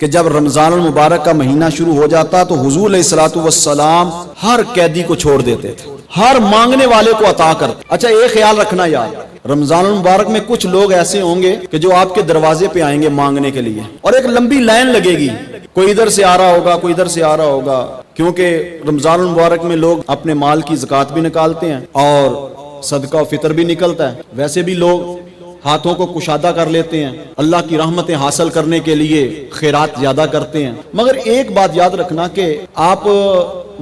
کہ جب رمضان المبارک کا مہینہ شروع ہو جاتا تو حضور علیہ الصلوۃ والسلام ہر قیدی کو چھوڑ دیتے تھے، ہر مانگنے والے کو عطا کرتے۔ اچھا ایک خیال رکھنا یار، رمضان المبارک میں کچھ لوگ ایسے ہوں گے کہ جو آپ کے دروازے پہ آئیں گے مانگنے کے لیے، اور ایک لمبی لائن لگے گی، کوئی ادھر سے آ رہا ہوگا، کوئی ادھر سے آ رہا ہوگا، کیونکہ رمضان المبارک میں لوگ اپنے مال کی زکوٰۃ بھی نکالتے ہیں اور صدقہ و فطر بھی نکلتا ہے۔ ویسے بھی لوگ ہاتھوں کو کشادہ کر لیتے ہیں، اللہ کی رحمتیں حاصل کرنے کے لیے خیرات زیادہ کرتے ہیں۔ مگر ایک بات یاد رکھنا کہ آپ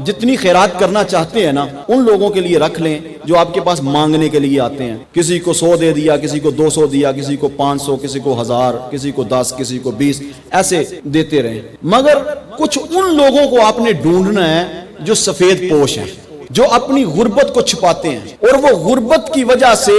جتنی خیرات کرنا چاہتے ہیں نا، ان لوگوں کے لیے رکھ لیں جو آپ کے پاس مانگنے کے لیے آتے ہیں۔ کسی کو 100 دے دیا، کسی کو 200 دیا، کسی کو 500، کسی کو 1000، کسی کو 10، کسی کو 20، ایسے دیتے رہیں۔ مگر کچھ ان لوگوں کو آپ نے ڈھونڈنا ہے جو سفید پوش ہیں، جو اپنی غربت کو چھپاتے ہیں اور وہ غربت کی وجہ سے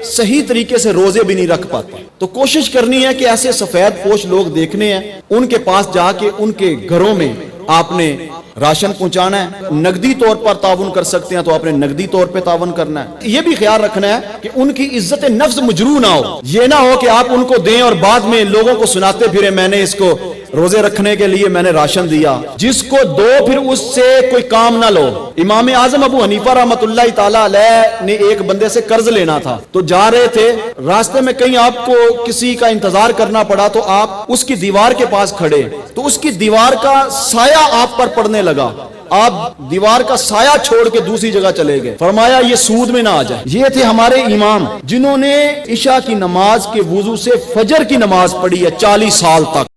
صحیح طریقے سے روزے بھی نہیں رکھ پاتے۔ تو کوشش کرنی ہے کہ ایسے سفید پوش لوگ دیکھنے ہیں، ان کے پاس جا کے ان کے گھروں میں آپ نے راشن پہنچانا ہے۔ نقدی طور پر تعاون کر سکتے ہیں تو آپ نے نقدی طور پہ تعاون کرنا ہے۔ یہ بھی خیال رکھنا ہے کہ ان کی عزت نفس مجروح نہ ہو، یہ نہ ہو کہ آپ ان کو دیں اور بعد میں لوگوں کو سناتے پھرے میں نے اس کو روزے رکھنے کے لیے میں نے راشن دیا۔ جس کو دو پھر اس سے کوئی کام نہ لو۔ امام اعظم ابو حنیفہ رحمۃ اللہ تعالی علیہ نے ایک بندے سے قرض لینا تھا، تو جا رہے تھے، راستے میں کہیں آپ کو کسی کا انتظار کرنا پڑا تو آپ اس کی دیوار کے پاس کھڑے، تو اس کی دیوار کا سایہ آپ پر پڑنے لگا، آپ دیوار کا سایہ چھوڑ کے دوسری جگہ چلے گئے۔ فرمایا یہ سود میں نہ آ جائے۔ یہ تھے ہمارے امام جنہوں نے عشاء کی نماز کے وضو سے فجر کی نماز پڑھی ہے 40 سال تک۔